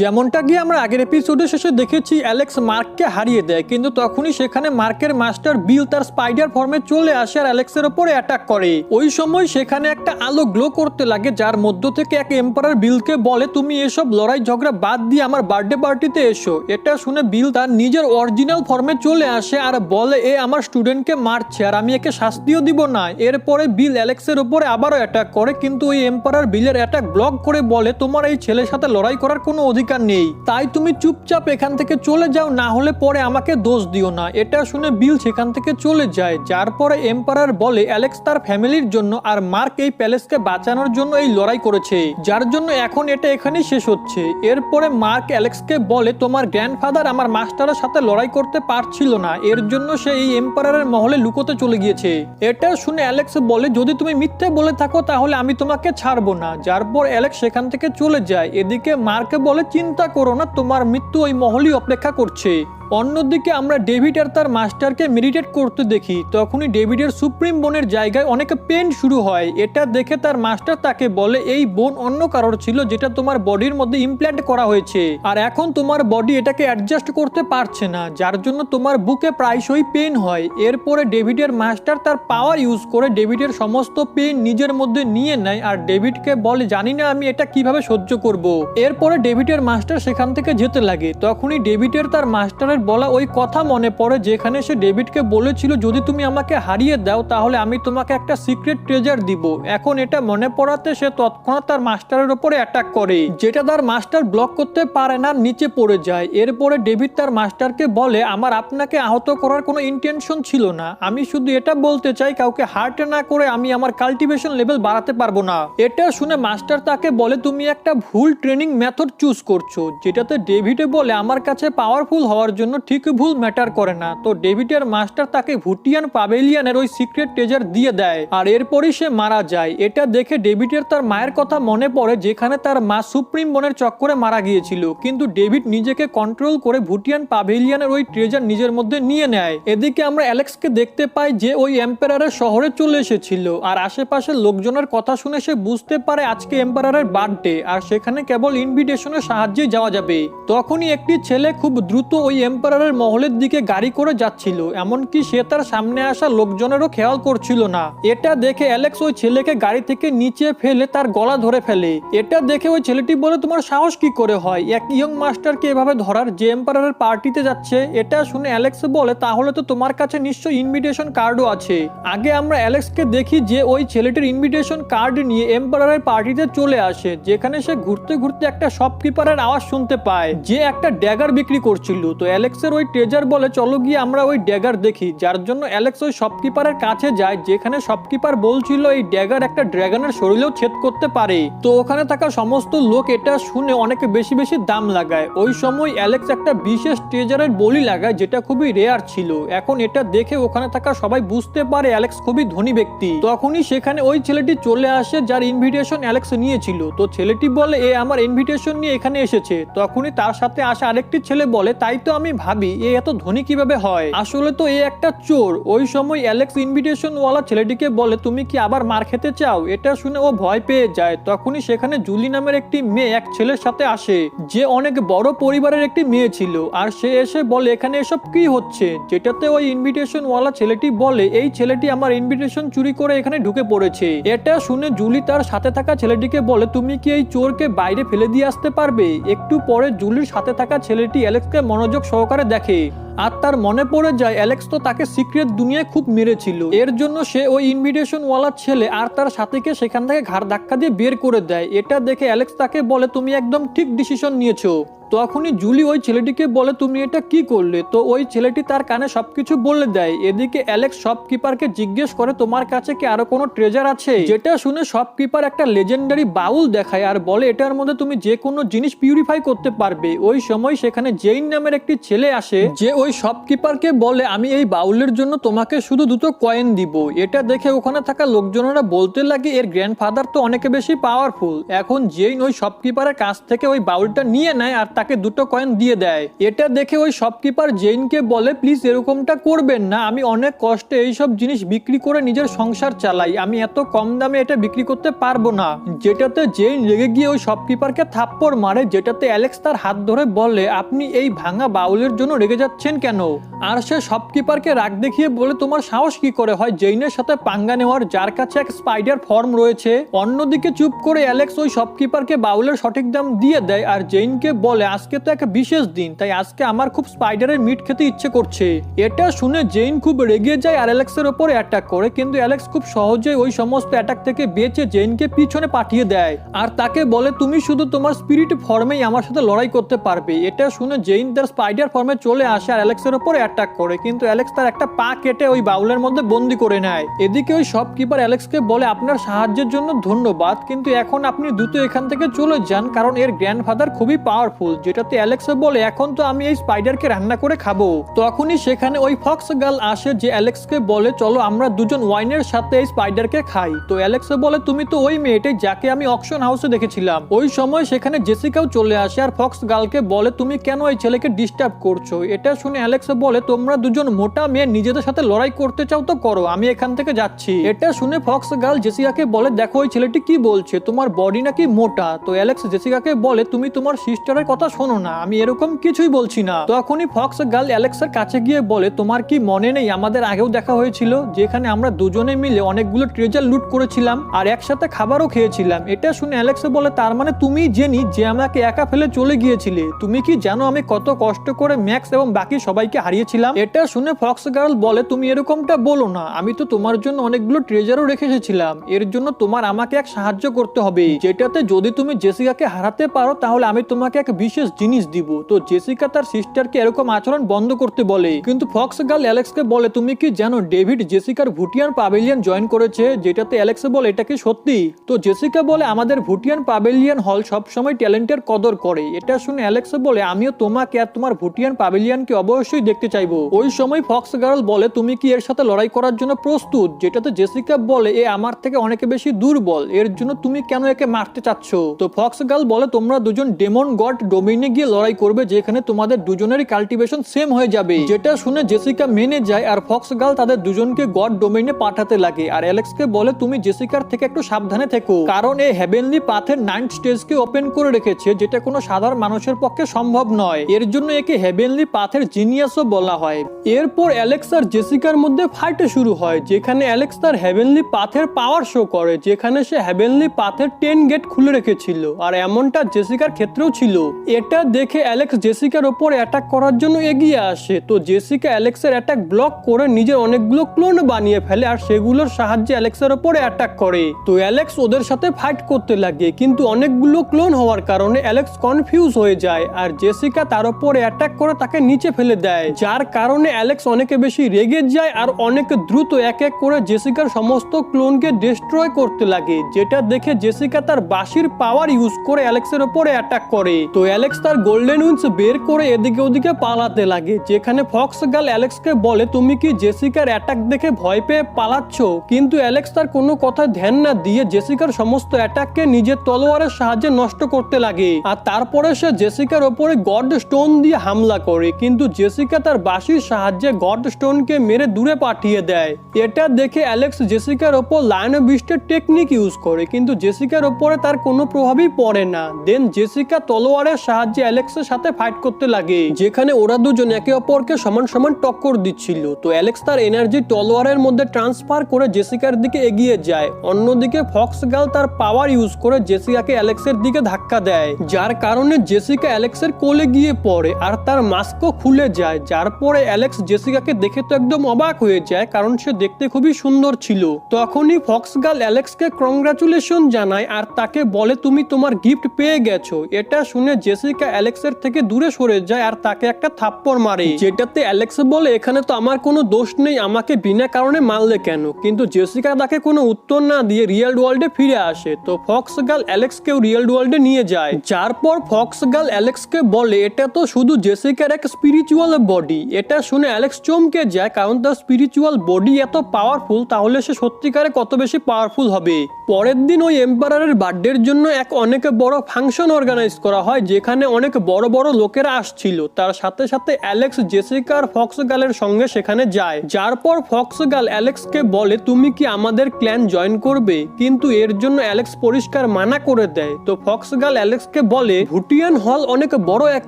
যেমনটা গিয়ে আমরা আগের এপিসোডে শেষে দেখেছি অ্যালেক্স মার্ককে হারিয়ে দেয়, কিন্তু তখনই সেখানে মার্কের মাস্টার বিল তার স্পাইডার ফর্মে চলে আসে আর অ্যালেক্সের ওপরে অ্যাটাক করে। ওই সময় সেখানে একটা আলো গ্লো করতে লাগে, যার মধ্য থেকে এক এম্পারার বিলকে বলে তুমি এসব লড়াই ঝগড়া বাদ দিয়ে আমার বার্থডে পার্টিতে এসো। এটা শুনে বিল তার নিজের অরিজিনাল ফর্মে চলে আসে আর বলে এ আমার স্টুডেন্টকে মারছে আর আমি একে শাস্তিও দিব না। এরপরে বিল অ্যালেক্সের উপরে আবারও অ্যাটাক করে, কিন্তু ওই এম্পারার বিলের অ্যাটাক ব্লক করে বলে তোমার এই ছেলের সাথে লড়াই করার কোনো অধিকার নেই, তাই তুমি চুপচাপ এখান থেকে চলে যাও, না হলে পরে আমাকে দোষ দিও না। এটা শুনে বিল সেখান থেকে চলে যায়, যার পরে এম্পারার বলে অ্যালেক্স তার ফ্যামিলির জন্য আর মার্ক এই প্যালেসকে বাঁচানোর জন্য এই লড়াই করেছে, যার জন্য এখন এটা এখানেই শেষ হচ্ছে। এরপরে মার্ক অ্যালেক্সকে বলে তোমার গ্র্যান্ডফাদার আমার মাস্টারের সাথে লড়াই করতে পারছিল না, এর জন্য সে এই এম্পারারের মহলে লুকোতে চলে গিয়েছে। এটা শুনে অ্যালেক্স বলে যদি তুমি মিথ্যে বলে থাকো তাহলে আমি তোমাকে ছাড়বো না, যার পর অ্যালেক্স সেখান থেকে চলে যায়। এদিকে মার্কে বলে চিন্তা করো না, তোমার মৃত্যু ওই মহলই অপেক্ষা করছে। অন্যদিকে আমরা ডেভিড আর তার মাস্টারকে মেডিটেট করতে দেখি, তখনই ডেভিডের সুপ্রিম বোনের জায়গায় অনেক পেন শুরু হয়। এটা দেখে তার মাস্টার তাকে বলে এই বোন অন্য কারোর ছিল যেটা তোমার বডির মধ্যে ইমপ্ল্যান্ট করা হয়েছে, আর এখন তোমার বডি এটাকে অ্যাডজাস্ট করতে পারছে না, যার জন্য তোমার বুকে প্রায়শই পেন হয়। এরপরে ডেভিডের মাস্টার তার পাওয়ার ইউজ করে ডেভিডের সমস্ত পেন নিজের মধ্যে নিয়ে নেয় আর ডেভিডকে বলে জানি না আমি এটা কিভাবে সহ্য করব। এরপরে ডেভিডের মাস্টার সেখান থেকে যেতে লাগে, তখনই ডেভিডের তার মাস্টারের বলা ওই কথা মনে পড়ে যেখানে সে ডেভিডকে বলেছিল যদি তুমি আমাকে হারিয়ে দাও তাহলে আমি তোমাকে একটা সিক্রেট ট্রেজার দিব। এখন এটা মনে পড়াতে সে তৎক্ষণাৎ তার মাস্টারের উপরে অ্যাটাক করে, যেটা তার মাস্টার ব্লক করতে পারে না, নিচে পড়ে যায়। এরপরে ডেভিড তার মাস্টারকে বলে আমার আপনাকে আহত করার কোনো ইন্টেনশন ছিল না, আমি শুধু এটা বলতে চাই কাউকে হার্ট না করে আমি আমার কাল্টিভেশন লেভেল বাড়াতে পারবো না। এটা শুনে মাস্টার তাকে বলে তুমি একটা ভুল ট্রেনিং মেথড চুজ করছো, যেটাতে ডেভিডে বলে আমার কাছে পাওয়ারফুল হওয়ার জন্য ঠিক ভুল ম্যাটার করে না। তো ডেভিডের মাস্টার তাকে ভুটিয়ান পাভেলিয়ানের ওই সিক্রেট ট্রেজার দিয়ে দেয় আর এরপরই সে মারা যায়। এটা দেখে ডেভিডের তার মায়ের কথা মনে পড়ে যেখানে তার মা সুপ্রিম বোনের চক্করে মারা গিয়েছিল, কিন্তু ডেভিড নিজেকে কন্ট্রোল করে ভুটিয়ান পাভেলিয়ানের ওই ট্রেজার নিজের মধ্যে নিয়ে নেয়। এদিকে আমরা অ্যালেক্সকে দেখতে পাই যে ওই এম্পারারের শহরে চলে এসেছিল আর আশেপাশের লোকজনের কথা শুনে সে বুঝতে পারে আজকে এম্পারারের বার্থডে আর সেখানে কেবল ইনভিটেশনের সাহায্যে যাওয়া যাবে। তখনই একটি ছেলে খুব দ্রুত ওই এম্পারারের মহলের দিকে গাড়ি করে যাচ্ছিল, এমনকি সে তার সামনে আসা লোকজনেরও খেয়াল করছিল না। এটা দেখে অ্যালেক্স ওই ছেলেকে গাড়ি থেকে নিচে ফেলে তার গলা ধরে ফেলে। এটা দেখে ওই ছেলেটি বলে তোমার সাহস কি করে হয় এক ইয়ং মাস্টারকে এভাবে ধরার যে এম্পারারের পার্টিতে যাচ্ছে। এটা শুনে অ্যালেক্স বলে তাহলে তো তোমার কাছে নিশ্চয়ই ইনভিটেশন কার্ডও আছে। আগে আমরা অ্যালেক্সকে দেখি যে ওই ছেলেটির ইনভিটেশন কার্ড নিয়ে এম্পারারের পার্টিতে চলে আসে, যেখানে সে ঘুরতে ঘুরতে একটা শপকিপারের আওয়াজ শুনতে পায় যে একটা ড্যাগার বিক্রি করছিল। তো অ্যালেক্সের ওই ট্রেজার বলে চলো গিয়ে আমরা ওই ড্যাগার দেখি, যার জন্য অ্যালেক্স ওই শপকিপারের কাছে যায়, যেখানে শপকিপার বলছিল এই ড্যাগার একটা ড্রাগনের শরীরেও ছেদ করতে পারে। তো ওখানে থাকা সমস্ত লোক এটা শুনে অনেক বেশি বেশি দাম লাগায়। ওই সময় অ্যালেক্স একটা বিশেষ ট্রেজারের বলি লাগায় যেটা খুবই রেয়ার ছিল। এখন এটা দেখে ওখানে থাকা সবাই বুঝতে পারে অ্যালেক্স খুবই ধনী ব্যক্তি। তখনই সেখানে ওই ছেলেটি চলে আসে যার ইনভিটেশন অ্যালেক্স নিয়েছিল। তো ছেলেটি বলে এ আমার ইনভিটেশন নিয়ে এখানে এসেছে। তখনই তার সাথে আসা আরেকটি ছেলে বলে তাই তো আমি ভাবি এ এত ধনী কিভাবে হয়, আসলে তো এ একটা চোর। ওই সময় অ্যালেক্স ইনভিটেশন ওয়ালা ছেলেটিকে বলে তুমি কি আবার মার খেতে চাও। এটা শুনে ও ভয় পেয়ে যায়। তখনই সেখানে জুলি নামের একটি মেয়ে এক ছেলের সাথে আসে যে অনেক বড় পরিবারের একটি মেয়ে ছিল, আর সে এসে বলে এখানে এসব কি হচ্ছে, যেটাতে ওই ইনভিটেশন ওয়ালা ছেলেটি বলে এই ছেলেটি আমার ইনভিটেশন চুরি করে এখানে ঢুকে পড়েছে। এটা শুনে জুলি তার সাথে থাকা ছেলেটিকে বলে তুমি কি এই চোরকে বাইরে ফেলে দিয়ে আসতে পারবে। একটু পরে জুলির সাথে থাকা ছেলেটি অ্যালেক্সকে মনোযোগ সহকারে দেখে আর তার মনে পড়ে যায় অ্যালেক্স তো তাকে সিক্রেট দুনিয়ায় খুব মেরেছিল, এর জন্য সে ওই ইনভিটেশন ওয়ালা ছেলে আর তার সাথীকে সেখান থেকে ঘাড় ধাক্কা দিয়ে বের করে দেয়। এটা দেখে অ্যালেক্স তাকে বলে তুমি একদম ঠিক ডিসিশন নিয়েছো। তখনই জুলি ওই ছেলেটিকে বলে তুমি এটা কি করলে। তো ওই ছেলেটি তার কানে সবকিছু বলে দেয়। এদিকে অ্যালেক্স শপকিপারকে জিজ্ঞেস করে তোমার কাছে কি আরো কোনো ট্রেজার আছে, যেটা শুনে শপকিপার একটা লেজেন্ডারি বাউল দেখায় আর বলে এটার মধ্যে তুমি যে কোনো জিনিস পিউরিফাই করতে পারবে। ওই সময় সেখানে জেইন নামের একটি ছেলে আসে যে ওই শপকিপারকে বলে আমি এই বাউলের জন্য তোমাকে শুধু 2টো কয়েন দিব। এটা দেখে ওখানে থাকা লোকজনেরা বলতে লাগে এর গ্র্যান্ডফাদার তো অনেক বেশি পাওয়ারফুল। এখন জেইন ওই শপকিপারের কাছ থেকে ওই বাউলটা নিয়ে নেয় আর তাকে 2টো কয়েন দিয়ে দেয়। এটা দেখে ওই শপকিপার জেইনকে বলে প্লিজ এরকমটা করবেন না, আমি অনেক কষ্টে এইসব জিনিস বিক্রি করে নিজের সংসার চালাই, আমি এত কম দামে এটা বিক্রি করতে পারবো না। যেটাতে জেইন রেগে গিয়ে ওই শপকিপারকে থাপ্পড় মারে, যেটাতে অ্যালেক্স তার হাত ধরে বলে আপনি এই ভাঙা বাউলের জন্য রেগে যাচ্ছেন কেন? আর সে শপকিপারকে রাগ দেখিয়ে বলে তোমার সাহস কি করে হয় জেইনের সাথে পাঙ্গা নেওয়ার, যার কাছে এক স্পাইডার ফর্ম রয়েছে। অন্যদিকে চুপ করে অ্যালেক্স ওই শপকিপারকে বাউলের সঠিক দাম দিয়ে দেয় আর জেইনকে বলে আজকে তো এক বিশেষ দিন, তাই আজকে আমার খুব স্পাইডারের মিট খেতে ইচ্ছে করছে। এটা শুনে জেইন খুব রেগে যায় আর অ্যালেক্সের ওপর অ্যাটাক করে, কিন্তু অ্যালেক্স খুব সহজেই ওই সমস্ত অ্যাটাক থেকে বেঁচে জেইনকে পিছনে পাঠিয়ে দেয় আর তাকে বলে তুমি শুধু তোমার স্পিরিট ফর্মেই আমার সাথে লড়াই করতে পারবে। এটা শুনে জেইন তার স্পাইডার ফর্মে চলে আসে আর অ্যালেক্সের ওপর অ্যাটাক করে, কিন্তু অ্যালেক্স তার একটা পা কেটে ওই বাউলের মধ্যে বন্দি করে নেয়। এদিকে ওই শপকিপার অ্যালেক্সকে বলে আপনার সাহায্যের জন্য ধন্যবাদ, কিন্তু এখন আপনি দ্রুত এখান থেকে চলে যান কারণ এর গ্র্যান্ডফাদার খুবই পাওয়ারফুল। যেটাতে অ্যালেক্স বলে এখন তো আমি এই স্পাইডারকে রান্না করে খাবো। তখনই সেখানে ওই ফক্স গার্ল আসে যে অ্যালেক্সকে বলে চলো আমরা দুজন ওয়াইনের সাথে এই স্পাইডারকে খাই। তো অ্যালেক্স বলে তুমি তো ওই মেয়েটাই যাকে আমি অকশন হাউসে দেখেছিলাম। ওই সময় সেখানে জেসিকাও চলে আসে আর ফক্স গার্লকে বলে তুমি কেন ওই ছেলেকে ডিস্টার্ব করছো? এটা শুনে অ্যালেক্স বলে তোমরা দুজন মোটা মেয়ে নিজেদের সাথে লড়াই করতে চাও তো করো, আমি এখান থেকে যাচ্ছি। এটা শুনে ফক্স গার্ল জেসিকাকে বলে দেখো ওই ছেলেটি কি বলছে, তোমার বডি নাকি মোটা। তো অ্যালেক্স জেসিকাকে বলে তুমি তোমার সিস্টারের কথা শোনো না, আমি এরকম কিছুই বলছি না। তখনই ফক্স গার্ল অ্যালেক্সের কাছে গিয়ে বলে তোমার কি মনে নেই আমাদের আগেও দেখা হয়েছিল, যেখানে আমরা দুজনে মিলে অনেকগুলো ট্রেজার লুট করেছিলাম আর একসাথে খাবারও খেয়েছিলাম। এটা শুনে অ্যালেক্স বলে তার মানে তুমি জেনি যে আমাকে একা ফেলে চলে গিয়েছিলে, তুমি কি জানো আমি কত কষ্ট করে ম্যাক্স এবং বাকি সবাইকে হারিয়েছিলাম? এটা শুনে ফক্স গার্ল বলে তুমি এরকমটা বলো না, আমি তো তোমার জন্য অনেকগুলো ট্রেজারও রেখে এসেছিলাম, এর জন্য তোমার আমাকে এক সাহায্য করতে হবে, যেটাতে যদি তুমি জেসিকাকে হারাতে পারো তাহলে আমি তোমাকে এক বিশেষ জিনিস দিব। তো জেসিকা তার সিস্টারকে এরকম আচরণ বন্ধ করতে বলে, কিন্তু ফক্স গার্ল অ্যালেক্সকে বলে তুমি কি জানো ডেভিড জেসিকার ভুটিয়ান পাবেলিয়ান জয়েন করেছে? যেটাতে অ্যালেক্স বলে এটা কি সত্যি? তো জেসিকা বলে আমাদের ভুটিয়ান পাবেলিয়ান হল সবসময় ট্যালেন্টের কদর করে। এটা শুনে অ্যালেক্স বলে আমিও তোমাকে আর তোমার ভুটিয়ান পাবেলিয়ানকে অবশ্যই দেখতে চাইবো। ওই সময় ফক্স গার্ল বলে তুমি কি এর সাথে লড়াই করার জন্য প্রস্তুত? যেটাতে জেসিকা বলে এ আমার থেকে অনেক বেশি দুর্বল, এর জন্য তুমি কেন একে মারতে চাচ্ছ? তো ফক্স গার্ল বলে তোমরা দুজন ডেমন গড ডোমেইনে গিয়ে লড়াই করবে, যেখানে তোমাদের দুজনেরই কাল্টিভেশন সেম হয়ে যাবে। যেটা শুনে জেসিকা মেনে যায় আর ফক্স গার্ল তাদের দুজনকে গড ডোমেইনে পাঠাতে লাগে আর অ্যালেক্সকে বলে তুমি জেসিকার থেকে একটু সাবধানে থেকো, কারণ এই হেভেনলি পাথের 9th স্টেজকে ওপেন করে রেখেছে, যেটা কোনো সাধারণ মানুষের পক্ষে সম্ভব নয়। এর জন্য একে হেভেনলি পাথের জিনিয়াসও বলা হয়। এরপর অ্যালেক্স আর জেসিকার মধ্যে ফাইট শুরু হয়, যেখানে অ্যালেক্স তার হেভেনলি পাথের পাওয়ার শো করে, যেখানে সে হেভেনলি পাথের 10 গেট খুলে রেখেছিল আর এমনটা জেসিকার ক্ষেত্রেও ছিল। এটা দেখে অ্যালেক্স জেসিকার ওপর অ্যাটাক করার জন্য এগিয়ে আসে, তো জেসিকা অ্যালেক্সের অ্যাটাক ব্লক করে নিজের অনেকগুলো ক্লোন বানিয়ে ফেলে আর সেগুলোর সাহায্যে অ্যালেক্সের ওপর অ্যাটাক করে। তো অ্যালেক্স ওদের সাথে ফাইট করতে লাগে, কিন্তু অনেকগুলো ক্লোন হওয়ার কারণে অ্যালেক্স কনফিউজ হয়ে যায় আর জেসিকা তার উপর অ্যাটাক করে তাকে নিচে ফেলে দেয়, যার কারণে অ্যালেক্স অনেক বেশি রেগে যায় আর অনেক দ্রুত এক এক করে জেসিকার সমস্ত ক্লোনকে ডিস্ট্রয় করতে লাগে। যেটা দেখে জেসিকা তার বাঁশির পাওয়ার ইউজ করে অ্যালেক্সের উপরে অ্যাটাক করে। তো অ্যালেক্স তার গোল্ডেন উইংস বের করে এদিকে ওদিকে পালাতে লাগে, যেখানে ফক্স গার্ল অ্যালেক্সকে বলে তুমি কি জেসিকার অ্যাটাক দেখে ভয় পেয়ে পালাচ্ছ? কিন্তু অ্যালেক্স তার কোনো কথা ধ্যান না দিয়ে জেসিকার সমস্ত অ্যাটাককে নিজের তলোয়ারের সাহায্যে নষ্ট করতে লাগে আর তারপরে সে জেসিকার ওপরে গড স্টোন দিয়ে হামলা করে, কিন্তু জেসিকা তার বাঁশির সাহায্যে গড স্টোনকে মেরে দূরে পাঠিয়ে দেয়। এটা দেখে অ্যালেক্স জেসিকার ওপর লায়ন বিস্টের টেকনিক ইউজ করে, কিন্তু জেসিকার ওপরে তার কোনো প্রভাবই পড়ে না। দেন জেসিকা তলোয়ারের সাহায্যে অ্যালেক্সের সাথে ফাইট করতে লাগে, যেখানে ওরা দুজন একে অপরকে সমান সমান টক্কর দিচ্ছিল। তো অ্যালেক্স তার এনার্জি তলোয়ারের মধ্যে ট্রান্সফার করে জেসিকার দিকে এগিয়ে যায়। অন্যদিকে ফক্স গার্ল তার পাওয়ার ইউজ করে জেসিকাকে অ্যালেক্সের দিকে ধাক্কা দেয়, যার কারণে জেসিকা অ্যালেক্সের কোলে গিয়ে পড়ে আর তার মাস্কও খুলে যায়, যার পরে অ্যালেক্স জেসিকাকে দেখে তো একদম অবাক হয়ে যায়, কারণ সে দেখতে খুবই সুন্দর ছিল। তখনই ফক্স গার্ল অ্যালেক্সকে কংগ্রাচুলেশন জানায় আর তাকে বলে তুমি তোমার গিফট পেয়ে গেছো। এটা শুনে জেসিকা অ্যালেক্সের থেকে দূরে সরে যায় আর তাকে একটা থাপ্পড় মারে, যেটাতে অ্যালেক্স বলে এখানে তো আমার কোনো দোষ নেই, আমাকে বিনা কারণে মারলে কেন? কিন্তু জেসিকা তাকে কোনো উত্তর না দিয়ে রিয়েল ওয়ার্ল্ডে ফিরে আসে। তো ফক্স গার্ল অ্যালেক্সকেও রিয়েল ওয়ার্ল্ডে নিয়ে যায়, যার পর ফক্স গার্ল অ্যালেক্সকে বলে এটা তো শুধু জেসিকার এক স্পিরিচুয়াল স্পিরিচুয়াল বডি। এটা শুনে অ্যালেক্স চমকে যায়, কারণ তার স্পিরিচুয়াল বডি এত পাওয়ারফুল, তাহলে সে সত্যিকারে কত বেশি পাওয়ারফুল হবে। পরের দিন ওই এম্পারারের বার্থডের জন্য এক অনেক বড় ফাংশন অর্গানাইজ করা হয়, যেখানে অনেক বড় বড় লোকেরা আসছিল। তার সাথে সাথে অ্যালেক্স জেসিকা আর ফক্স গার্লের সঙ্গে সেখানে যায়। যার পর ফক্স গার্ল অ্যালেক্সকে বলে, তুমি কি আমাদের ক্ল্যান জয়েন করবে? কিন্তু এর জন্য অ্যালেক্স পরিষ্কার মানা করে দেয়। তো ফক্স গার্ল অ্যালেক্সকে বলে, ভুটিয়ান হল অনেক বড় এক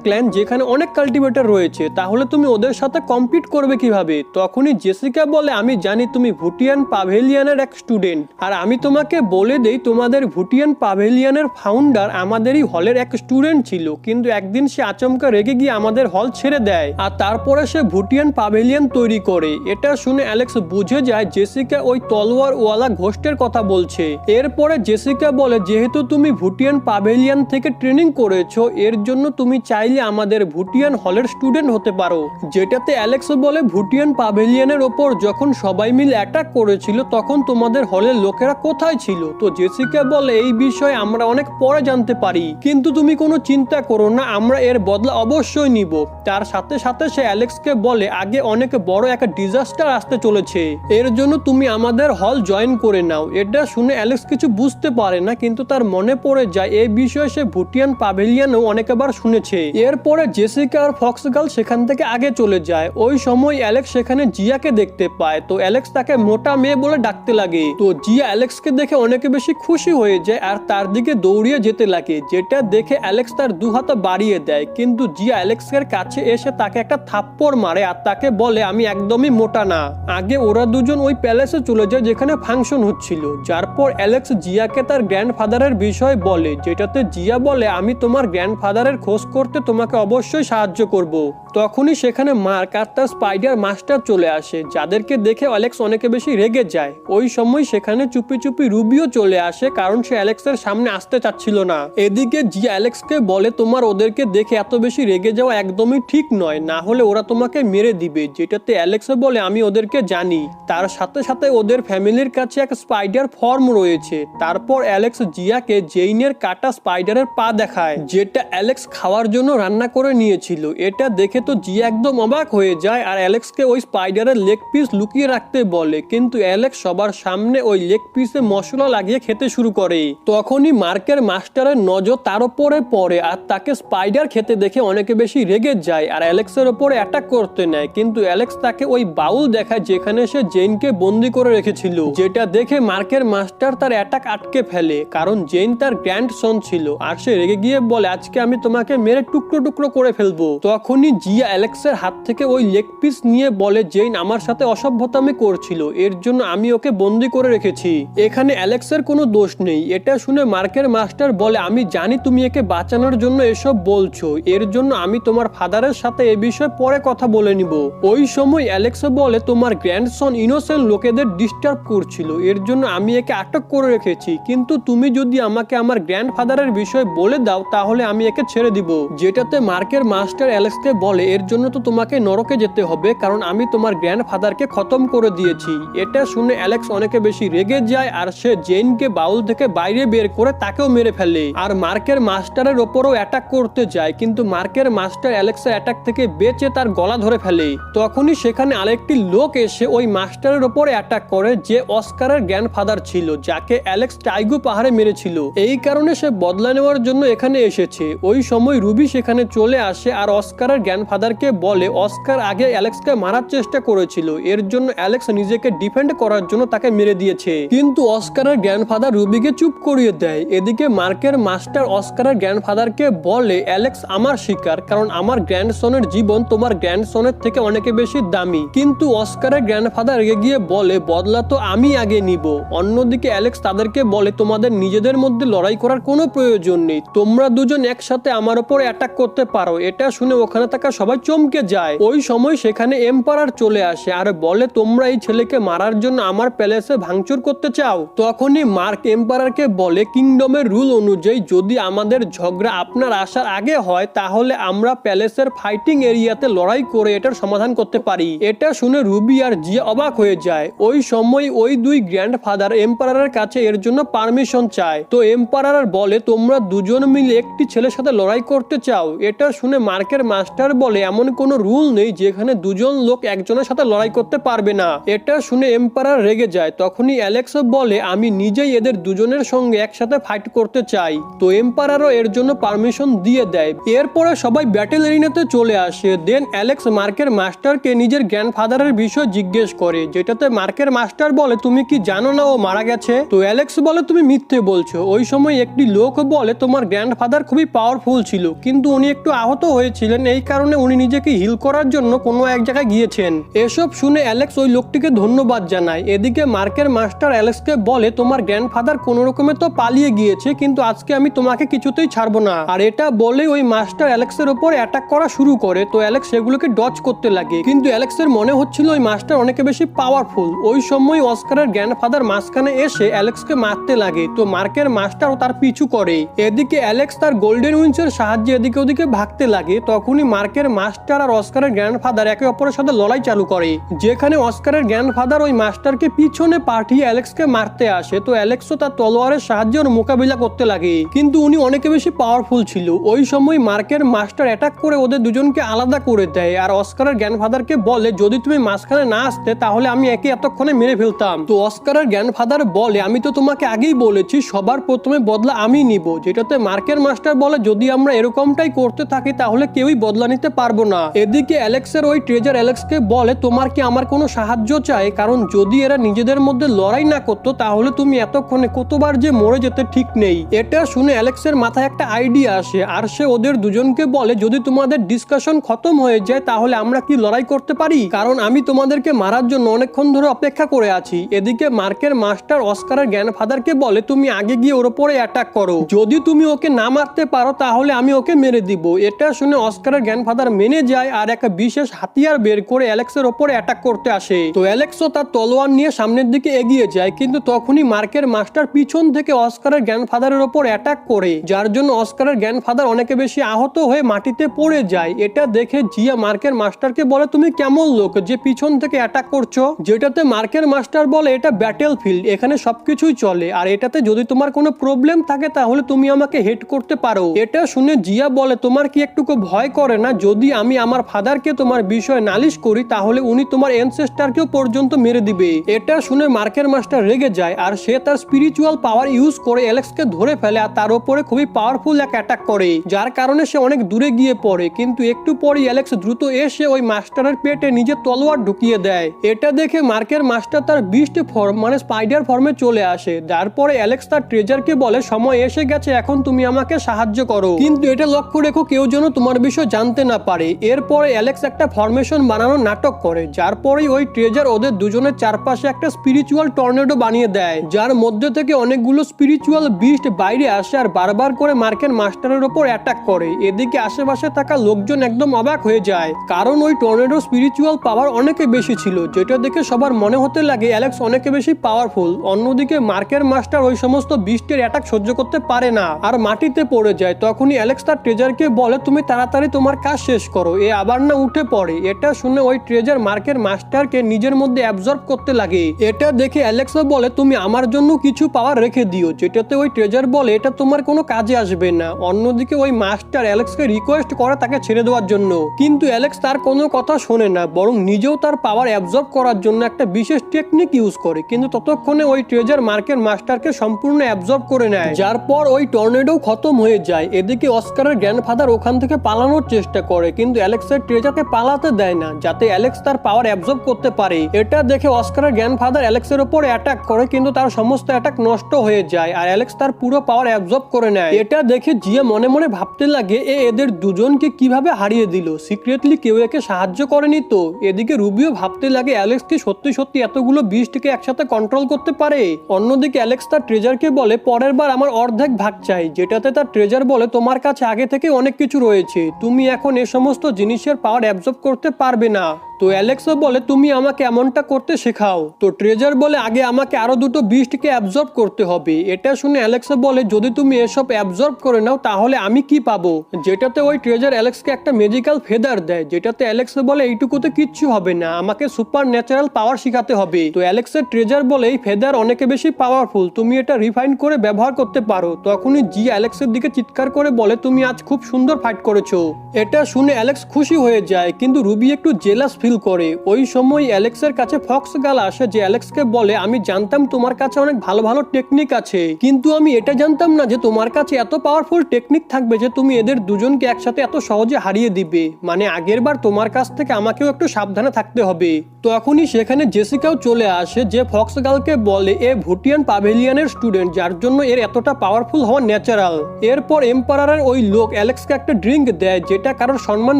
ক্ল্যান, যেখানে অনেক কাল্টিভেটর রয়েছে, তাহলে তুমি ওদের সাথে কম্পিট করবে কিভাবে? তখনই জেসিকা বলে, আমি জানি তুমি ভুটিয়ান পাভেলিয়ানের এক স্টুডেন্ট, আর আমি তোমাকে বলে দেই, তোমাদের ভুটিয়ান পাভেলিয়ানের ফাউন্ডার আমাদেরই হলের এক স্টুডেন্ট ছিল, কিন্তু একদিন সে আচমকা রেগে গিয়ে আমাদের হল ছেড়ে দেয়, আর তারপরে সে ভুটিয়ান পাভেলিয়ান তৈরি করে। এটা শুনে অ্যালেক্স বুঝে যায় জেসিকা ওই তলোয়ার ওয়ালা ঘোস্টের কথা বলছে। এরপরে জেসিকা বলে, যেহেতু তুমি ভুটিয়ান পাভেলিয়ান থেকে ট্রেনিং করেছো, এর জন্য তুমি চাইলে আমাদের ভুটিয়ান হলের স্টুডেন্ট হতে পারো। যেটাতে অ্যালেক্স বলে, ভুটিয়ান পাভেলিয়ানের ওপর যখন সবাই মিলে অ্যাটাক করেছিল, তখন তোমাদের হলের লোকেরা কোথায় ছিল? তো জেসিকা বলে, এই বিষয়ে আমরা অনেক পরে জানতে পারি, কিন্তু তুমি কোনো চিন্তা করো না, আমরা এর বদলা অবশ্যই নিব। তার সাথে সাথে সে অ্যালেক্সকে বলে, আগে অনেক বড় একটা ডিজাস্টার আসতে চলেছে, এর জন্য তুমি আমাদের হল জয়েন করে নাও। এটা শুনে অ্যালেক্স কিছু বুঝতে পারে না, কিন্তু তার মনে পড়ে যায় এই বিষয়ে সে ভুটিয়ান পাভেলিয়ানও অনেকবার শুনেছে। এরপরে জেসিকা আর ফক্স গার্ল সেখান থেকে আগে চলে যায়। ওই সময় অ্যালেক্স সেখানে জিয়াকে দেখতে পায়। তো অ্যালেক্স তাকে মোটা মেয়ে বলে ডাকতে লাগে। তো জিয়া অ্যালেক্সকে দেখে অনেক বেশি খুশি হয়ে যায় আর তার দিকে দৌড়িয়ে যেতে লাগে, যেটা দেখে অ্যালেক্স তার দু হাত বাড়িয়ে দেয়। কিন্তু জিয়া অ্যালেক্সের কাছে এসে তাকে একটা থাপ্পড় মারে আর তাকে বলে, আমি একদমই মোটা না। আগে ওরা দুজন ওই প্যালেসে চলে যায় যেখানে ফাংশন হচ্ছিল। যার পর অ্যালেক্স জিয়াকে তার গ্র্যান্ডফাদারের বিষয় বলে, যেটাতে জিয়া বলে, আমি তোমার গ্র্যান্ডফাদারের খোঁজ করতে তোমাকে অবশ্যই সাহায্য করব। তখনই সেখানে মার্ক আর তার স্পাইডার মাস্টার চলে আসে, যাদেরকে দেখে অ্যালেক্স অনেক বেশি রেগে যায়। ওই সময় সেখানে চুপি চুপি রুবিও চলে আসে, কারণ সে অ্যালেক্সের সামনে আসতে চাচ্ছিল না। এদিকে জিয়া অ্যালেক্সকে বলে, তোমার ওদেরকে দেখে এত বেশি রেগে যাওয়া একদমই ঠিক নয়, না হলে ওরা তোমাকে মেরে দিবে। যেটাতে অ্যালেক্স বলে, আমি ওদেরকে জানি। তার সাথে সাথে ওদের ফ্যামিলির কাছে এক স্পাইডার ফর্ম রয়েছে। তারপর অ্যালেক্স জিয়াকে জেইনের কাটা স্পাইডারের পা দেখায়, যেটা অ্যালেক্স খাওয়ার জন্য রান্না করে নিয়েছিল। এটা দেখে তো জিয়া একদম অবাক হয়ে যায় আর অ্যালেক্সকে ওই স্পাইডারের লেগ পিস লুকিয়ে রাখতে বলে, কিন্তু অ্যালেক্স সবার সামনে ওই লেগ পিসে মশলা লাগিয়ে খেতে শুরু করে। তখনই মার্কের মাস্টারের নজর তার উপরে পড়ে আর তাকে স্পাইডার খেতে দেখে অনেক বেশি রেগে যায় আর অ্যালেক্সের উপরে অ্যাটাক করতে নেয়। কিন্তু অ্যালেক্স তাকে ওই বাউল দেখায় যেখানে সে জেইনকে বন্দি করে রেখেছিল, যেটা দেখে মার্কের মাস্টার তার অ্যাটাক আটকে ফেলে, কারণ জেইন তার গ্র্যান্ডসন ছিল। আর সে রেগে গিয়ে বলে, আজকে আমি তোমাকে মেরে টুকরো টুকরো করে ফেলবো। তখনই জিয়া অ্যালেক্সের হাত থেকে ওই লেগ পিস নিয়ে বলে, জেইন আমার সাথে অসভ্যতামি করছিল, এর জন্য আমি ওকে বন্দি করে রেখেছি। এখানে অ্যালেক্সের কোনো দোষ নেই। এটা শুনে মার্কের মাস্টার বলে, আমি জানি তুমি একে বাঁচানোর জন্য এসব বলছো, এর জন্য আমি তোমার ফাদারের সাথে এ বিষয়ে পরে কথা বলে নিব। ওই সময় অ্যালেক্স বলে, তোমার গ্র্যান্ডসন ইনোসেন্ট লোকেদের ডিস্টার্ব করছিল, এর জন্য আমি একে আটক করে রেখেছি, কিন্তু তুমি যদি আমাকে আমার গ্র্যান্ডফাদারের বিষয় বলে দাও তাহলে আমি একে ছেড়ে দিব। যেটাতে মার্কের মাস্টার অ্যালেক্সকে বলে, এর জন্য তো তোমাকে নরকে যেতে হবে, কারণ আমি তোমার গ্র্যান্ডফাদারকে খতম করে দিয়েছি। এটা শুনে অ্যালেক্স অনেক বেশি রেগে যায় আর সে জেইনকে বাউল থেকে বাইরে বের করে তাকেও মেরে ফেলে আর মার্কের মাস্টারের ওপরও অ্যাটাক করতে যায়, কিন্তু মার্কের মাস্টার অ্যালেক্সের অ্যাটাক থেকে বেঁচে তার গলা ধরে ফেলে। তখনই সেখানে আরেকটি লোক এসে ওই মাস্টারের ওপরে অ্যাটাক করে, যে অস্কারের গ্র্যান্ডফাদার ছিল, যাকে অ্যালেক্স টাইগু পাহাড়ে মেরেছিল। এই কারণে সে বদলা নেওয়ার জন্য এখানে এসেছে। ওই সময় রুবি সেখানে চলে আসে আর অস্কারের গ্র্যান্ডফাদারকে বলে, অস্কার আগে অ্যালেক্সকে মারার চেষ্টা করেছিল, এর জন্য অ্যালেক্স নিজেকে ডিফেন্ড করার জন্য তাকে মেরে দিয়েছে। কিন্তু অস্কারের গ্র্যান্ডফাদার রুবিকে চুপ করিয়ে দেয়। এদিকে মার্কের মাস্টার অস্কারের গ্র্যান্ডফাদারকে বলে, অ্যালেক্স আমার শিকার, কারণ আমার গ্র্যান্ডসনের জীবন তোমার গ্র্যান্ডসনের থেকে অনেক বেশি দামি। কিন্তু অস্কারের গ্র্যান্ডফাদার রেগে গিয়ে বলে, বদলা তো আমি আগে নিব। অন্যদিকে অ্যালেক্স তাদেরকে বলে, তোমাদের নিজেদের মধ্যে লড়াই করার কোনো প্রয়োজন নেই, তোমরা দুজন একসাথে আমার উপর অ্যাটাক করতে পারো। এটা শুনে ওখানে থাকা সবাই চমকে যায়। ওই সময় সেখানে এম্পারার চলে আসে আর বলে, তোমরা এই ছেলেকে মারার জন্য আমার প্যালেসে ভাঙচুর করতে চাও? তখনই মার্ক এম্পারারকে বলে, কিংডমের রুল অনুযায়ী যদি আমাদের ঝগড়া আপনার আসার আগে হয় তাহলে আমরা প্যালেসের ফাইটিং এরিয়াতে লড়াই করে এটার সমাধান করতে পারি। এটা শুনে রুবি আর জিয়া অবাক হয়ে যায়। ওই সময় ওই দুই গ্র্যান্ডফাদার এম্পারারের কাছে এর জন্য পারমিশন চায়। তো এম্পারার বলে, তোমরা দুজন মিলে একটি ছেলের সাথে লড়াই করতে চাও? এটা শুনে মার্কের মাস্টার বলে, বলে এমন কোনো রুল নেই যেখানে দুজন লোক একজনের সাথে লড়াই করতে পারবে না। এটা শুনে এম্পারার রেগে যায়। তখনই অ্যালেক্স বলে আমি নিজেই এদের দুজনের সঙ্গে একসাথে ফাইট করতে চাই। তো এম্পারারও এর জন্য পারমিশন দিয়ে দেয়। এরপরে সবাই ব্যাটেল এরিনাতে চলে আসে। দেন অ্যালেক্স মার্কের মাস্টারকে নিজের গ্র্যান্ডফাদারের বিষয় জিজ্ঞেস করে, যেটাতে মার্কের মাস্টার বলে তুমি কি জানো না ও মারা গেছে? তো অ্যালেক্স বলে তুমি মিথ্যে বলছো। ওই সময় একটি লোক বলে তোমার গ্র্যান্ডফাদার খুবই পাওয়ারফুল ছিল, কিন্তু উনি একটু আহত হয়েছিলেন, এই কারণে উনি নিজেকে হিল করার জন্য কোনো এক জায়গায় গিয়েছেন। এসব শুনে অ্যালেক্স ওই লোকটিকে ধন্যবাদ জানায়। এদিকে মার্কের মাস্টার অ্যালেক্সকে বলে তোমার গ্র্যান্ডফাদার কোনো রকমে তো পালিয়ে গিয়েছে, কিন্তু আজকে আমি তোমাকে কিছুতেই ছাড়বো না। আর এটা বলে ওই মাস্টার অ্যালেক্সের উপর অ্যাটাক করা শুরু করে। তো অ্যালেক্স সেগুলোকে ডজ করতে লাগে, কিন্তু অ্যালেক্সের মনে হচ্ছিল ওই মাস্টার অনেক বেশি পাওয়ারফুল। ওই সময় অস্কারের গ্র্যান্ডফাদার মাঝখানে এসে অ্যালেক্সকে মারতে লাগে। তো মার্কের মাস্টারও তার পিছু করে। এদিকে অ্যালেক্স তার গোল্ডেন উইন্সের সাহায্যে এদিকে ওদিকে ভাগতে লাগে। তখনই মার্কের মাস্টার আর অস্কারের গ্র্যান্ডফাদার একে অপরের সাথে লড়াই চালু করে, যেখানে অস্কারের গ্র্যান্ডফাদার ওই মাস্টারকে পিছনে পাঠিয়ে অ্যালেক্সকে মারতে আসে। তো অ্যালেক্সও তার তলোয়ারের সাহায্যে ওর মোকাবিলা করতে লাগে, কিন্তু উনি অনেক বেশি পাওয়ারফুল ছিল। ওই সময় মার্কের মাস্টার অ্যাটাক করে ওদের দুজনকে আলাদা করে দেয়। আর অস্কারের গ্র্যান্ডফাদারকে বলে যদি তুমি মাঝখানে না আসতে তাহলে আমি একে এতক্ষণে মেরে ফেলতাম। তো অস্কারের গ্র্যান্ডফাদার বলে আমি তো তোমাকে আগেই বলেছি সবার প্রথমে বদলা আমি নিব, যেটাতে মার্কের মাস্টার বলে যদি আমরা এরকমটাই করতে থাকি তাহলে কেউই বদলা নিতে পারবো না। এদিকে অ্যালেক্সের ওই ট্রেজার অ্যালেক্সকে বলে তোমার কি আমার কোনো সাহায্য চাই? কারণ যদি এরা নিজেদের মধ্যে লড়াই না করতো তাহলে তুমি এতক্ষণে কতবার যে মরে যেতে ঠিক নেই। এটা শুনে অ্যালেক্সের মাথায় একটা আইডিয়া আসে, আর সে ওদের দুজনকে বলে যদি তোমাদের ডিসকাশন খতম হয়ে যায় তাহলে আমরা কি লড়াই করতে পারি? কারণ আমি তোমাদেরকে মারার জন্য অনেকক্ষণ ধরে অপেক্ষা করে আছি। এদিকে মার্কের মাস্টার অস্কারের গ্র্যান্ডফাদারকে বলে তুমি আগে গিয়ে ওর উপরে অ্যাটাক করো, যদি তুমি ওকে না মারতে পারো তাহলে আমি ওকে মেরে দিব। এটা শুনে অস্কারের গ্র্যান্ডফাদার মেনে যায় আর একটা বিশেষ হাতিয়ার বের করে অ্যালেক্সের উপরে অ্যাটাক করতে আসে। তো অ্যালেক্সও তার তলোয়ার নিয়ে সামনের দিকে এগিয়ে যায়, কিন্তু তখনই মার্কের মাস্টার পিছন থেকে অস্কারের গ্র্যান্ডফাদারের উপর অ্যাটাক করে, যার জন্য অস্কারের গ্র্যান্ডফাদার অনেক বেশি আহত হয়ে মাটিতে পড়ে যায়। এটা দেখে জিয়া মার্কের মাস্টারকে বলে তুমি কেমন লোক যে পিছন থেকে অ্যাটাক করছো? যেটাতে মার্কের মাস্টার বলে এটা ব্যাটেল ফিল্ড, এখানে সবকিছুই চলে, আর এটাতে যদি তোমার কোনো প্রবলেম থাকে তাহলে তুমি আমাকে হেড করতে পারো। এটা শুনে জিয়া বলে তোমার কি একটুকু ভয় করে না? যদি আমি আমার ফাদারকে তোমার বিষয়ে নালিশ করি তাহলে উনি তোমার এনসেস্টারকেও পর্যন্ত মেরে দিবে। এটা শুনে মার্কের মাস্টার রেগে যায় আর সে তার স্পিরিচুয়াল পাওয়ার ইউজ করে অ্যালেক্সকে ধরে ফেলে আর তার উপরে খুবই পাওয়ারফুল এক অ্যাটাক করে, যার কারণে সে অনেক দূরে গিয়ে পড়ে। কিন্তু একটু পরেই অ্যালেক্স দ্রুত এসে ওই মাস্টারের পেটে নিজের তলোয়ার ঢুকিয়ে দেয়। এটা দেখে মার্কের মাস্টার তার বিস্ট ফর্ম মানে স্পাইডার ফর্মে চলে আসে। তারপরে অ্যালেক্স তার ট্রেজারকে বলে সময় এসে গেছে, এখন তুমি আমাকে সাহায্য করো, কিন্তু এটা লক্ষ্য রেখো কেউ যেন তোমার বিষয় জানতে না পারে। এরপরে অ্যালেক্স একটা ফরমেশন বানানোর নাটক করে, যার পরেই ওই ট্রেজার ওদের দুজনের চারপাশে একটা স্পিরিচুয়াল টর্নেডো বানিয়ে দেয়, যার মধ্যে থেকে অনেকগুলো স্পিরিচুয়াল বিস্ট বাইরে আসে আর বারবার করে মার্কের মাস্টারের উপর অ্যাটাক করে। এদিকে আশেপাশে থাকা লোকজন একদম অবাক হয়ে যায়, কারণ ওই টর্নেডো স্পিরিচুয়াল পাওয়ার অনেকে বেশি ছিল, যেটা দেখে সবার মনে হতে লাগে অ্যালেক্স অনেকে বেশি পাওয়ারফুল। অন্যদিকে মার্কের মাস্টার ওই সমস্ত বিস্টের অ্যাটাক সহ্য করতে পারে না আর মাটিতে পড়ে যায়। তখনই অ্যালেক্স তার ট্রেজারকে বলে তুমি তাড়াতাড়ি তোমার কাজ শেষ করো, এ আবার না উঠে পড়ে। এটা শুনে ওই ট্রেজার মার্কের মাস্টারকে নিজের মধ্যে অ্যাবজর্ব করতে লাগে। এটা দেখে অ্যালেক্স বলে তুমি আমার জন্য কিছু পাওয়ার রেখে দিও, যেটাতে ওই ট্রেজার বলে এটা তোমার কোনো কাজে আসবে না। অন্যদিকে ওই মাস্টার অ্যালেক্সকে রিকোয়েস্ট করে তাকে ছেড়ে দেওয়ার জন্য, কিন্তু অ্যালেক্স তার কোনো কথা শোনে না, বরং নিজেও তার পাওয়ার অ্যাবজর্ব করার জন্য একটা বিশেষ টেকনিক ইউজ করে। কিন্তু ততক্ষণে ওই ট্রেজার মার্কের মাস্টারকে সম্পূর্ণ অ্যাবজর্ব করে নেয়, যার পর ওই টর্নেডো খতম হয়ে যায়। এদিকে অস্কারের গ্র্যান্ডফাদার ওখান থেকে পালানোর চেষ্টা করে, কিন্তু অ্যালেক্সের ট্রেজারকে পালাতে দেয় না, যাতে অ্যালেক্স তার পাওয়ার অ্যাবজর্ব করতে পারে। এটা দেখে অস্কারের গ্র্যান্ডফাদার অ্যালেক্সের উপর অ্যাটাক করে, কিন্তু তার সমস্ত অ্যাটাক নষ্ট হয়ে যায় আর অ্যালেক্স তার পুরো পাওয়ার অ্যাবজর্ব করে নেয়। এটা দেখে জিয়া মনে মনে ভাবতে লাগে এদের দুজনকে কিভাবে হারিয়ে দিল, সিক্রেটলি কেউ একে সাহায্য করেনি তো? এদিকে রুবিও ভাবতে লাগে অ্যালেক্স কি সত্যি সত্যি এতগুলো বিস্টকে একসাথে কন্ট্রোল করতে পারে? অন্যদিকে অ্যালেক্স তার ট্রেজারকে বলে পরের বার আমার অর্ধেক ভাগ চাই, যেটাতে তার ট্রেজার বলে তোমার কাছে আগে থেকে অনেক কিছু রয়েছে, তুমি এখন এ সমস্ত জিনিসের পাওয়ার অ্যাবজর্ব করতে পারবে না। তো তো অ্যালেক্স বলে তুমি আমাকে এমনটা করতে শেখাও। তো ট্রেজার বলে আগে আমাকে আরো দুটো বিস্টকে অ্যাবজর্ব করতে হবে। এটা শুনে অ্যালেক্স বলে যদি তুমি এসব অ্যাবজর্ব করে নাও তাহলে আমি কি পাবো, যেটাতে ওই ট্রেজার অ্যালেক্সকে একটা ম্যাজিক্যাল ফেদার দেয়, যেটাতে অ্যালেক্স বলে এইটুকুতে কিচ্ছু হবে না, আমাকে সুপার ন্যাচারাল পাওয়ার শিখাতে হবে। তো অ্যালেক্সের ট্রেজার বলে এই ফেদার অনেকে বেশি পাওয়ারফুল, তুমি এটা রিফাইন করে ব্যবহার করতে পারো। তখনই জি অ্যালেক্সের দিকে চিৎকার করে বলে তুমি আজ খুব সুন্দর ফাইট করেছো। এটা শুনে অ্যালেক্স খুশি হয়ে যায়, কিন্তু রুবি একটু জেলাস ফিল করে। ওই সময় অ্যালেক্সের কাছে ফক্স গার্ল আসে, যে অ্যালেক্সকে বলে আমি জানতাম তোমার কাছে অনেক ভালো ভালো টেকনিক আছে, কিন্তু আমি এটা জানতাম না যে তোমার কাছে এত পাওয়ারফুল টেকনিক থাকবে যে তুমি এদের দুজনকে একসাথে এত সহজে হারিয়ে দিবে। মানে আগের বার তোমার কাছ থেকে আমাকেও একটু সাবধানে থাকতে হবে। তো এখনই সেখানে জেসিকাও চলে আসে, যে ফক্স গার্লকে বলে এ ভুটিয়ান পাভেলিয়ানের স্টুডেন্ট, যার জন্য এর এতটা পাওয়ারফুল হওয়া ন্যাচারাল। এরপর এম্পারারের ওই লোক অ্যালেক্সকে একটা ড্রিঙ্ক দেয়, যেটা কারোর সম্মান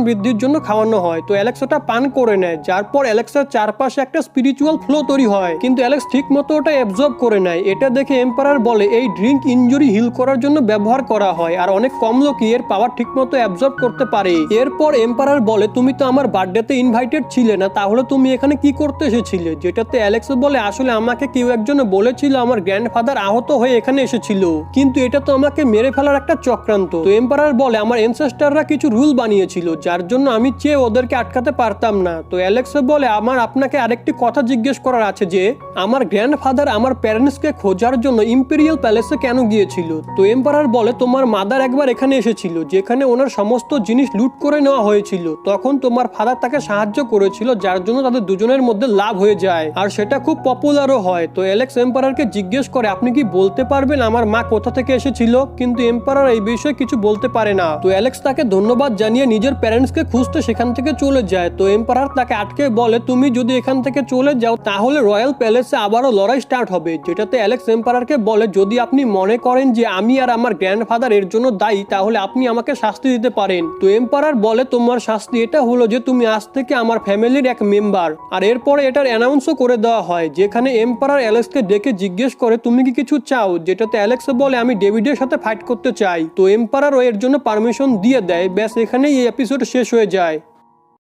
বৃদ্ধির জন্য খাওয়ানো হয়। তো অ্যালেক্স ওটা পান করে নেয়, যার পর অ্যালেক্সের চারপাশে একটা স্পিরিচুয়াল ফ্লো তৈরি হয়, কিন্তু অ্যালেক্স ঠিক মতো ওটা অ্যাবজর্ব করে নেয়। এটা দেখে এম্পারার বলে এই ড্রিঙ্ক ইনজুরি হিল করার জন্য ব্যবহার করা হয়, আর অনেক কম লোকই এর পাওয়ার ঠিক মতো অ্যাবজর্ব করতে পারে। এরপর এম্পারার বলে তুমি তো আমার বার্থডেতে ইনভাইটেড ছিলে না, তাহলে তুমি এখানে কি করতে এসেছিলে, যেটাতে অ্যালেক্স বলে আসলে আমাকে কেউ একজন বলেছিল আমার গ্র্যান্ডফাদার আহত হয়ে এখানে এসেছিল, কিন্তু এটা তো আমাকে মেরে ফেলার একটা চক্রান্ত। তো এম্পারার বলে আমার এনসেস্টাররা কিছু রুল বানিয়েছিল, যার জন্য আমি চেয়ে ওদেরকে আটকাতে পারতাম না। তো অ্যালেক্স বলে আমার আপনাকে আরেকটি কথা জিজ্ঞেস করার আছে, যে আমার গ্র্যান্ডফাদার আমার প্যারেন্টসকে খোঁজার জন্য ইম্পেরিয়াল প্যালেসে কেন গিয়েছিল। তো এম্পারার বলে তোমার মাদার একবার এখানে এসেছিল, যেখানে ওনার সমস্ত জিনিস লুট করে নেওয়া হয়েছিল, তখন তোমার ফাদার তাকে সাহায্য করেছিল, যার জন্য তাদের দুজনের মধ্যে লাভ হয়ে যায়, আর সেটা খুব পপুলারও হয়। তো অ্যালেক্স এম্পারারকে জিজ্ঞেস করে আপনি কি বলতে পারবেন আমার মা কোথা থেকে এসেছিল, কিন্তু এম্পারার এই বিষয়ে কিছু বলতে পারে না। তো অ্যালেক্স তাকে ধন্যবাদ জানিয়ে নিজের প্যারেন্টসকে খুঁজতে সেখান থেকে চলে যায়। তো এম্পারার তাকে আটকে বলে তুমি যদি এখান থেকে চলে যাও তাহলে রয়্যাল প্যালেসে আবারও লড়াই স্টার্ট হবে, যেটাতে অ্যালেক্স এম্পারারকে বলে যদি আপনি মনে করেন যে আমি আর আমার গ্র্যান্ডফাদার এর জন্য দায়ী তাহলে আপনি আমাকে শাস্তি দিতে পারেন। তো এম্পারার বলে তোমার শাস্তি এটা হলো যে তুমি আজ থেকে আমার ফ্যামিলির এক মেম্বার। আর এরপরে এটার অ্যানাউন্সও করে দেওয়া হয়, যেখানে এম্পারার অ্যালেক্সকে ডেকে জিজ্ঞেস করে তুমি কি কিছু চাও, যেটাতে অ্যালেক্স বলে আমি ডেভিডের সাথে ফাইট করতে চাই। তো এম্পারারও এর জন্য পারমিশন দিয়ে দেয়। ব্যাস এখানেই এই এপিসোড শেষ হয়ে যায়।